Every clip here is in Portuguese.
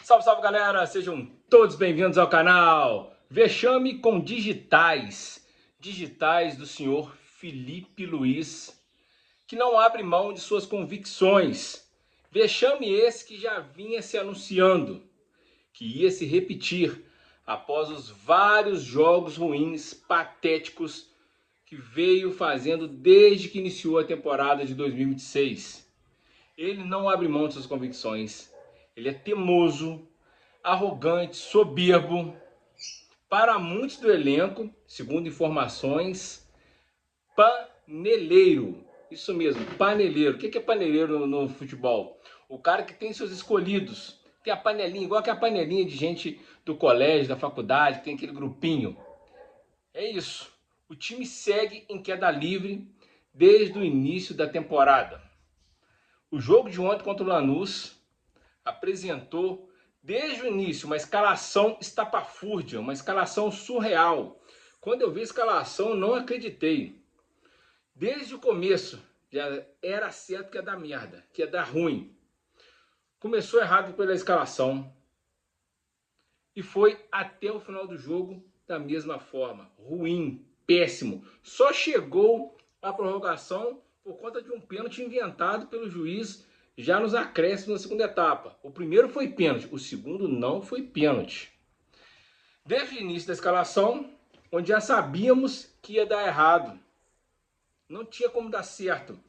Salve, salve galera, sejam todos bem-vindos ao canal. Vexame com digitais do senhor Felipe Luiz, que não abre mão de suas convicções. Vexame esse que já vinha se anunciando, que ia se repetir após os vários jogos ruins, patéticos, que veio fazendo desde que iniciou a temporada de 2026. Ele não abre mão de suas convicções, ele é teimoso, arrogante, soberbo. Para muitos do elenco, segundo informações, paneleiro. Isso mesmo, paneleiro. O que é paneleiro no futebol? O cara que tem seus escolhidos. Tem a panelinha, igual que a panelinha de gente do colégio, da faculdade, que tem aquele grupinho. É isso. O time segue em queda livre desde o início da temporada. O jogo de ontem contra o Lanús apresentou desde o início uma escalação estapafúrdia, uma escalação surreal. Quando eu vi a escalação, não acreditei. Desde o começo, já era certo que ia dar merda, que ia dar ruim. Começou errado pela escalação e foi até o final do jogo da mesma forma. Ruim, péssimo. Só chegou a prorrogação por conta de um pênalti inventado pelo juiz já nos acréscimos na segunda etapa. O primeiro foi pênalti, o segundo não foi pênalti. Desde o início da escalação, onde já sabíamos que ia dar errado. Não tinha como dar certo.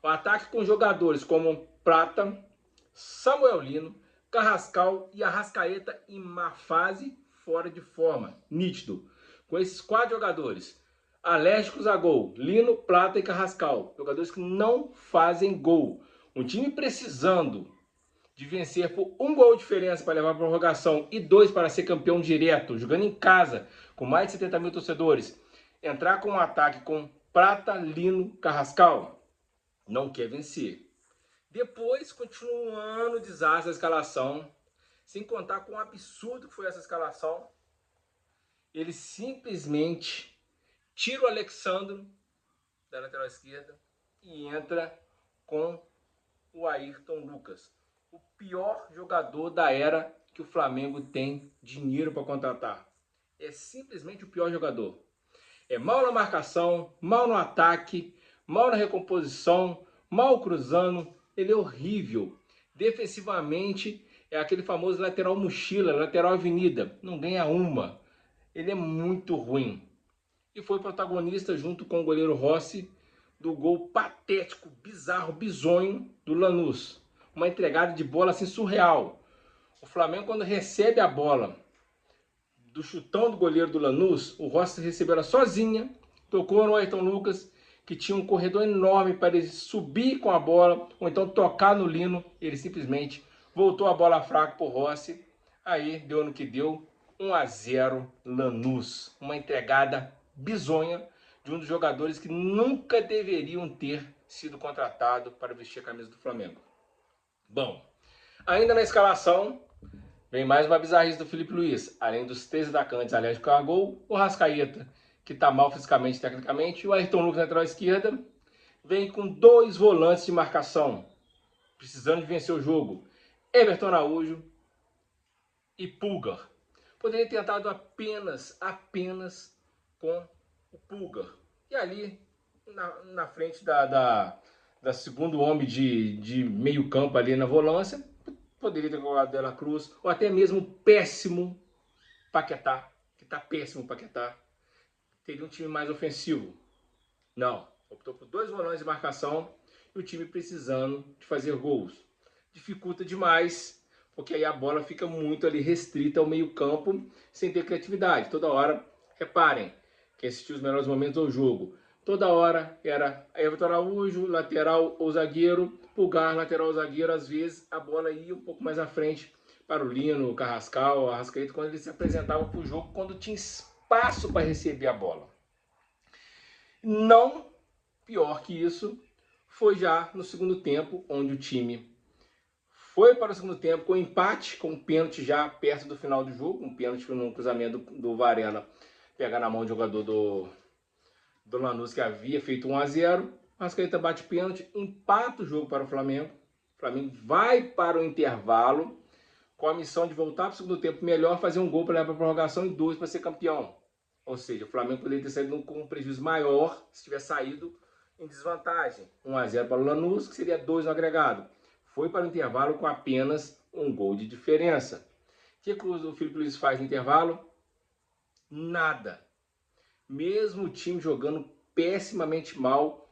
O ataque com jogadores como Prata, Samuel Lino, Carrascal e Arrascaeta em má fase, fora de forma, nítido. Com esses 4 jogadores alérgicos a gol, Lino, Prata e Carrascal, jogadores que não fazem gol. Um time precisando de vencer por 1 gol de diferença para levar a prorrogação e 2 para ser campeão direto, jogando em casa, com mais de 70 mil torcedores, entrar com um ataque com Prata, Lino, Carrascal, não quer vencer. Depois, continuando o desastre da escalação, sem contar com o absurdo que foi essa escalação, ele simplesmente tira o Alexandro da lateral esquerda e entra com o Ayrton Lucas, o pior jogador da era que o Flamengo tem dinheiro para contratar. É simplesmente o pior jogador. É mal na marcação, mal no ataque, mal na recomposição, mal cruzando. Ele é horrível. Defensivamente é aquele famoso lateral mochila, lateral avenida. Não ganha uma. Ele é muito ruim. E foi protagonista junto com o goleiro Rossi do gol patético, bizarro, bizonho do Lanús. Uma entregada de bola assim surreal. O Flamengo, quando recebe a bola do chutão do goleiro do Lanús, o Rossi recebeu ela sozinha, tocou no Ayrton Lucas, que tinha um corredor enorme para ele subir com a bola, ou então tocar no Lino. Ele simplesmente voltou a bola fraca para o Rossi. Aí deu no que deu, 1-0 Lanús. Uma entregada bizonha de um dos jogadores que nunca deveriam ter sido contratado para vestir a camisa do Flamengo. Bom, ainda na escalação, vem mais uma bizarrice do Felipe Luiz. Além dos 3 atacantes alérgicos a gol, o Arrascaeta, que está mal fisicamente e tecnicamente, e o Ayrton Lucas na lateral esquerda, vem com 2 volantes de marcação, precisando de vencer o jogo. Everton Araújo e Pulgar. Poderia ter tentado apenas com o Pulgar. E ali, na frente da segundo homem de meio campo ali na volância, poderia ter colocado Dela Cruz, ou até mesmo o péssimo Paquetá, que está péssimo o Paquetá. Teria um time mais ofensivo. Não, optou por 2 volantes de marcação e o time precisando de fazer gols. Dificulta demais, porque aí a bola fica muito ali restrita ao meio campo, sem ter criatividade. Toda hora, reparem, quem assistiu os melhores momentos do jogo, toda hora era Everton Araújo, lateral ou zagueiro, Pulgar, lateral ou zagueiro. Às vezes a bola ia um pouco mais à frente para o Lino, o Carrascal, o Arrascaeta, quando eles se apresentavam para o jogo, quando tinha espaço para receber a bola. Não pior que isso, foi já no segundo tempo, onde o time foi para o segundo tempo com empate, com um pênalti já perto do final do jogo, um pênalti no cruzamento do Varela, pegar na mão do jogador do Lanús, que havia feito 1-0. O Arrascaeta bate pênalti, empata o jogo para o Flamengo. O Flamengo vai para o intervalo com a missão de voltar para o segundo tempo melhor, fazer um gol para levar para a prorrogação e 2 para ser campeão. Ou seja, o Flamengo poderia ter saído com um prejuízo maior se tivesse saído em desvantagem. 1-0 para o Lanús, que seria 2 no agregado. Foi para o intervalo com apenas um gol de diferença. O que o Filipe Luiz faz no intervalo? Nada. Mesmo o time jogando pessimamente mal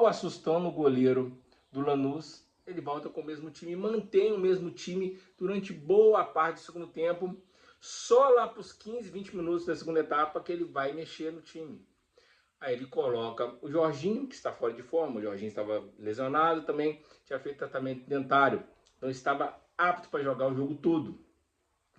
assustando o goleiro do Lanús, ele volta com o mesmo time, mantém o mesmo time durante boa parte do segundo tempo. Só lá para os 15, 20 minutos da segunda etapa que ele vai mexer no time. Aí ele coloca o Jorginho, que está fora de forma. O Jorginho estava lesionado também, tinha feito tratamento dentário. Então estava apto para jogar o jogo todo.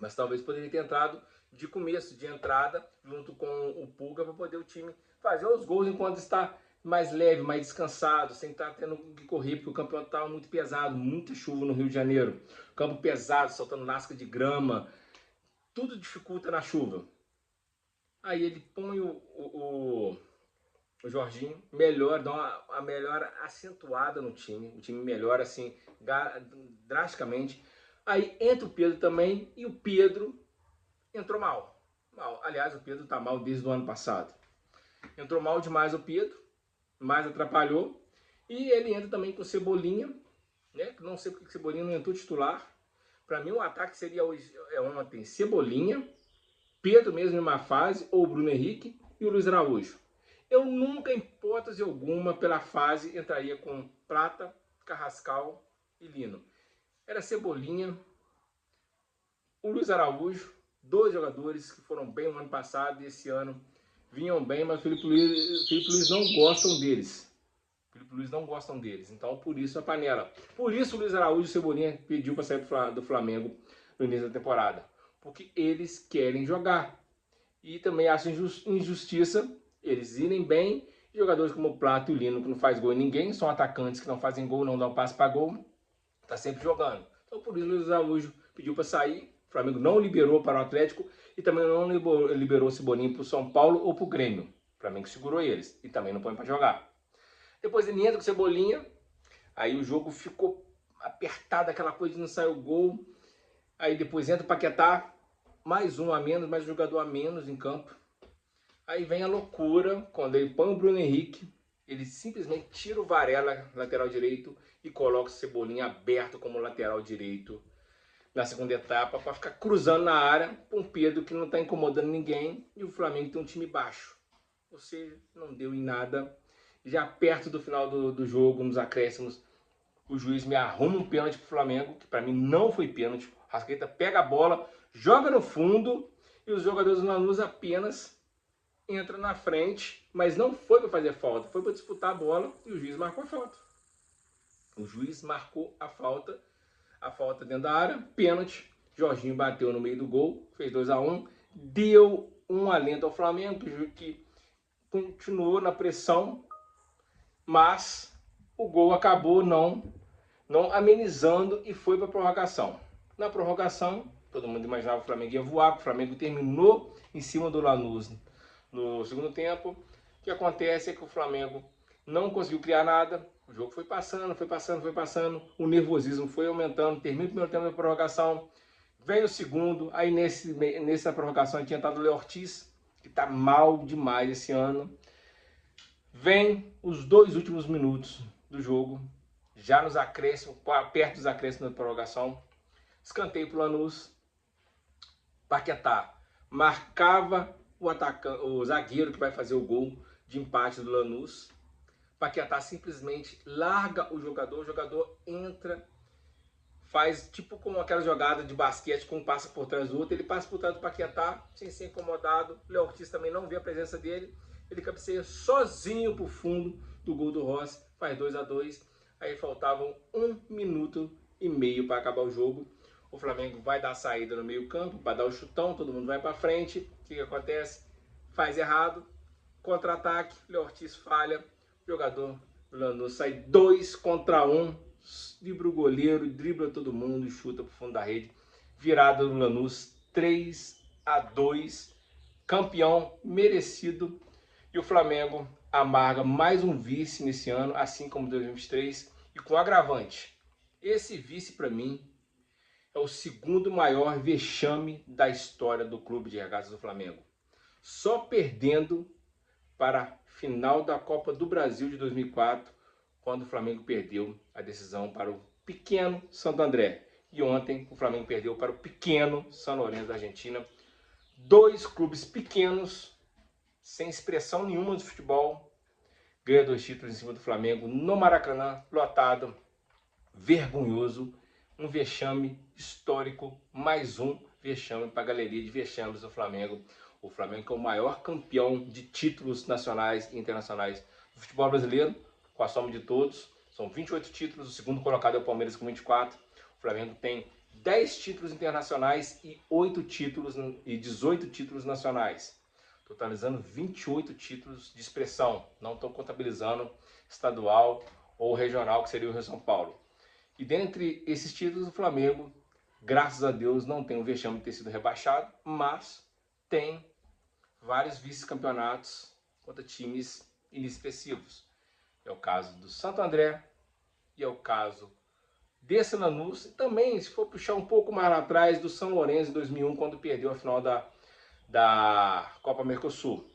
Mas talvez poderia ter entrado de começo, de entrada, junto com o Pulga, para poder o time fazer os gols enquanto está mais leve, mais descansado, sem estar tendo que correr, porque o campeonato estava muito pesado, muita chuva no Rio de Janeiro. Campo pesado, soltando lasca de grama, tudo dificulta na chuva. Aí ele põe o Jorginho, melhor, dá uma melhor acentuada no time. O time melhora assim drasticamente. Aí entra o Pedro também e o Pedro entrou mal. Aliás, o Pedro está mal desde o ano passado. Entrou mal demais o Pedro, mais atrapalhou. E ele entra também com o Cebolinha, né? Não sei porque o Cebolinha não entrou titular. Para mim o ataque seria hoje ontem Cebolinha, Pedro mesmo em uma fase, ou Bruno Henrique e o Luiz Araújo. Eu nunca, em hipótese alguma, pela fase, entraria com Prata, Carrascal e Lino. Era Cebolinha, o Luiz Araújo, 2 jogadores que foram bem no ano passado e esse ano vinham bem, mas o Filipe Luiz não gostam deles. Filipe Luiz não gostam deles, então por isso a panela. Por isso o Luiz Araújo e o Cebolinha pediu para sair do Flamengo no início da temporada. Porque eles querem jogar. E também acho injustiça eles irem bem, e jogadores como o Plato e o Lino, que não faz gol em ninguém, são atacantes que não fazem gol, não dão passe para gol, tá sempre jogando. Então por isso o Luiz Araújo pediu para sair, o Flamengo não liberou para o Atlético e também não liberou o Cebolinha para o São Paulo ou para o Grêmio. O Flamengo segurou eles e também não põe para jogar. Depois ele entra com o Cebolinha, aí o jogo ficou apertado, aquela coisa de não sair o gol. Aí depois entra o Paquetá, mais um a menos, mais um jogador a menos em campo. Aí vem a loucura, quando ele põe o Bruno Henrique, ele simplesmente tira o Varela, lateral direito, e coloca o Cebolinha aberto como lateral direito na segunda etapa, para ficar cruzando na área com o Pedro, que não está incomodando ninguém, e o Flamengo tem um time baixo. Ou seja, não deu em nada. Já perto do final do jogo, nos acréscimos, o juiz me arruma um pênalti pro Flamengo, que para mim não foi pênalti. Rascaeta pega a bola, joga no fundo, e os jogadores do Lanús apenas entram na frente, mas não foi para fazer falta, foi para disputar a bola, e o juiz marcou a falta. O juiz marcou a falta dentro da área, pênalti. Jorginho bateu no meio do gol, fez 2-1, deu um alento ao Flamengo, que continuou na pressão, mas o gol acabou não amenizando e foi para a prorrogação. Na prorrogação, todo mundo imaginava que o Flamengo ia voar, porque o Flamengo terminou em cima do Lanús no segundo tempo. O que acontece é que o Flamengo não conseguiu criar nada, o jogo foi passando, o nervosismo foi aumentando, termina o primeiro tempo da prorrogação, vem o segundo, aí nessa prorrogação tinha estado o Léo Ortiz, que está mal demais esse ano. Vem os 2 últimos minutos do jogo, já nos acréscimos, perto dos acréscimos da prorrogação, escanteio para o Lanús. Paquetá marcava o zagueiro que vai fazer o gol de empate do Lanús. Paquetá simplesmente larga o jogador entra, faz tipo como aquela jogada de basquete, com um passa por trás do outro, ele passa por trás do Paquetá, sem ser incomodado. O Léo Ortiz também não vê a presença dele, ele cabeceia sozinho pro fundo do gol do Rossi, faz 2-2. Aí faltavam 1 minuto e meio para acabar o jogo. O Flamengo vai dar a saída no meio campo, vai dar o chutão, todo mundo vai para frente. O que acontece? Faz errado, contra-ataque, Léo Ortiz falha, o jogador do Lanús sai 2 contra 1, dribla o goleiro, dribla todo mundo e chuta pro fundo da rede. Virada do Lanús, 3-2, campeão merecido. E o Flamengo amarga mais um vice nesse ano, assim como 2023, e com agravante. Esse vice, para mim, é o segundo maior vexame da história do Clube de Regatas do Flamengo. Só perdendo para a final da Copa do Brasil de 2004, quando o Flamengo perdeu a decisão para o pequeno Santo André. E ontem o Flamengo perdeu para o pequeno São Lourenço da Argentina. Dois clubes pequenos, sem expressão nenhuma de futebol, ganha 2 títulos em cima do Flamengo no Maracanã, lotado, vergonhoso, um vexame histórico, mais um vexame para a galeria de vexames do Flamengo. O Flamengo é o maior campeão de títulos nacionais e internacionais do futebol brasileiro, com a soma de todos. São 28 títulos, o segundo colocado é o Palmeiras com 24. O Flamengo tem 10 títulos internacionais e 18 títulos nacionais, totalizando 28 títulos de expressão. Não estou contabilizando estadual ou regional, que seria o Rio São Paulo. E dentre esses títulos, o Flamengo, graças a Deus, não tem o vexame de ter sido rebaixado, mas tem vários vice-campeonatos contra times inexpressivos. É o caso do Santo André e é o caso desse Lanús. E também, se for puxar um pouco mais lá atrás, do São Lourenço em 2001, quando perdeu a final da Copa Mercosul.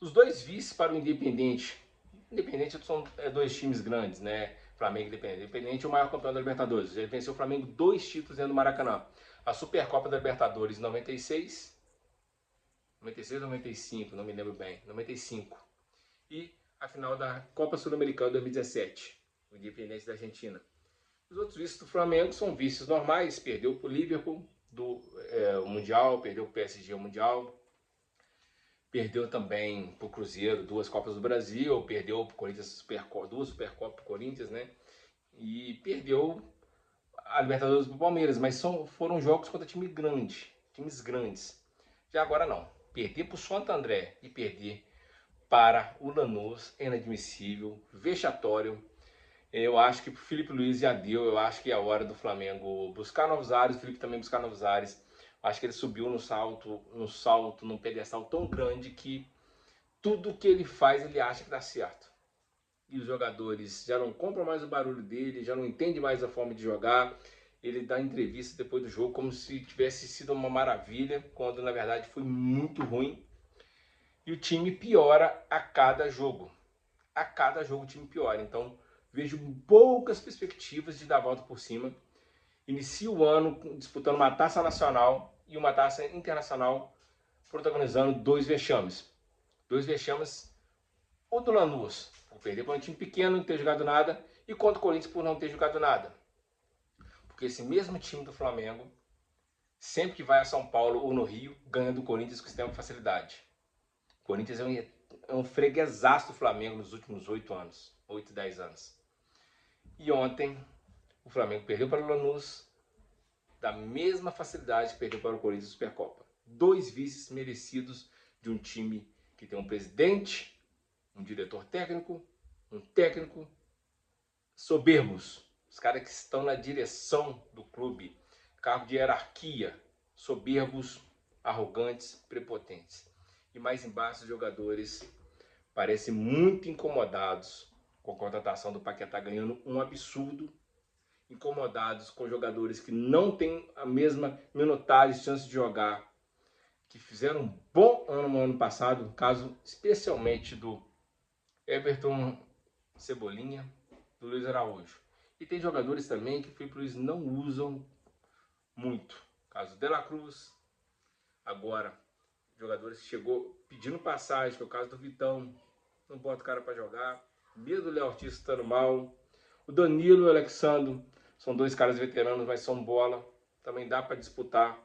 Os dois vices para o Independente. Independente são dois times grandes, né? Flamengo e Independente. Independente é o maior campeão da Libertadores. Ele venceu o Flamengo 2 títulos dentro do Maracanã. A Supercopa da Libertadores em 96 ou 95, não me lembro bem. 95. E a final da Copa Sul-Americana 2017. O Independente da Argentina. Os outros vices do Flamengo são vices normais. Perdeu para o Liverpool o Mundial, perdeu para o PSG o Mundial. Perdeu também para o Cruzeiro 2 Copas do Brasil, perdeu para o Corinthians 2 Supercopas para o Corinthians, né? E perdeu a Libertadores para o Palmeiras, mas foram jogos contra times grandes. Já agora não. Perder para o Santo André e perder para o Lanús é inadmissível, vexatório. Eu acho que para o Felipe Luiz já deu, eu acho que é a hora do Flamengo buscar novos ares, o Felipe também buscar novos ares. Acho que ele subiu num pedestal tão grande que tudo que ele faz ele acha que dá certo. E os jogadores já não compram mais o barulho dele, já não entendem mais a forma de jogar. Ele dá entrevista depois do jogo como se tivesse sido uma maravilha, quando na verdade foi muito ruim. E o time piora a cada jogo. A cada jogo o time piora. Então vejo poucas perspectivas de dar a volta por cima. Inicia o ano disputando uma taça nacional e uma taça internacional, protagonizando 2 vexames. 2 vexames, o do Lanús, por perder para um time pequeno, não ter jogado nada, e contra o Corinthians por não ter jogado nada. Porque esse mesmo time do Flamengo, sempre que vai a São Paulo ou no Rio, ganha do Corinthians com extrema facilidade. O Corinthians é um freguesaço do Flamengo nos últimos 8, 10 anos. E ontem, o Flamengo perdeu para o Lanús da mesma facilidade que perdeu para o Corinthians na Supercopa. 2 vices merecidos de um time que tem um presidente, um diretor técnico, um técnico soberbos. Os caras que estão na direção do clube, cargo de hierarquia, soberbos, arrogantes, prepotentes. E mais embaixo, os jogadores parecem muito incomodados com a contratação do Paquetá, ganhando um absurdo, incomodados com jogadores que não têm a mesma minutagem, chance de jogar, que fizeram um bom ano no ano passado, caso especialmente do Everton Cebolinha, do Luiz Araújo. E tem jogadores também que o Felipe Luiz não usam muito, caso De La Cruz. Agora, jogadores que chegou pedindo passagem, que é o caso do Vitão, não bota o cara para jogar, mesmo o Léo Ortiz estando mal. O Danilo e o Alexandre são 2 caras veteranos, mas são bola. Também dá para disputar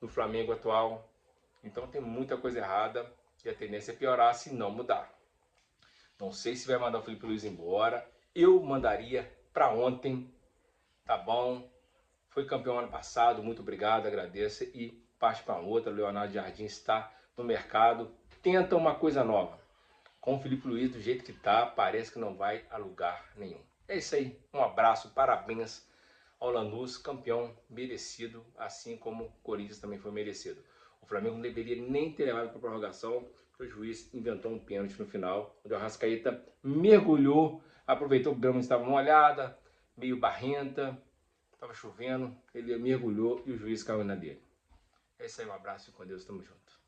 no Flamengo atual. Então tem muita coisa errada e a tendência é piorar se não mudar. Não sei se vai mandar o Felipe Luiz embora. Eu mandaria para ontem. Tá bom? Foi campeão ano passado, muito obrigado, agradeço. E parte para outra. O Leonardo Jardim está no mercado. Tenta uma coisa nova. Com o Felipe Luiz do jeito que tá, parece que não vai a lugar nenhum. É isso aí, um abraço, parabéns ao Lanús, campeão merecido, assim como o Corinthians também foi merecido. O Flamengo não deveria nem ter levado para a prorrogação, porque o juiz inventou um pênalti no final, onde o Arrascaeta mergulhou, aproveitou que a grama estava molhada, meio barrenta, Tava chovendo, ele mergulhou e o juiz caiu na dele. É isso aí, um abraço e com Deus, tamo junto.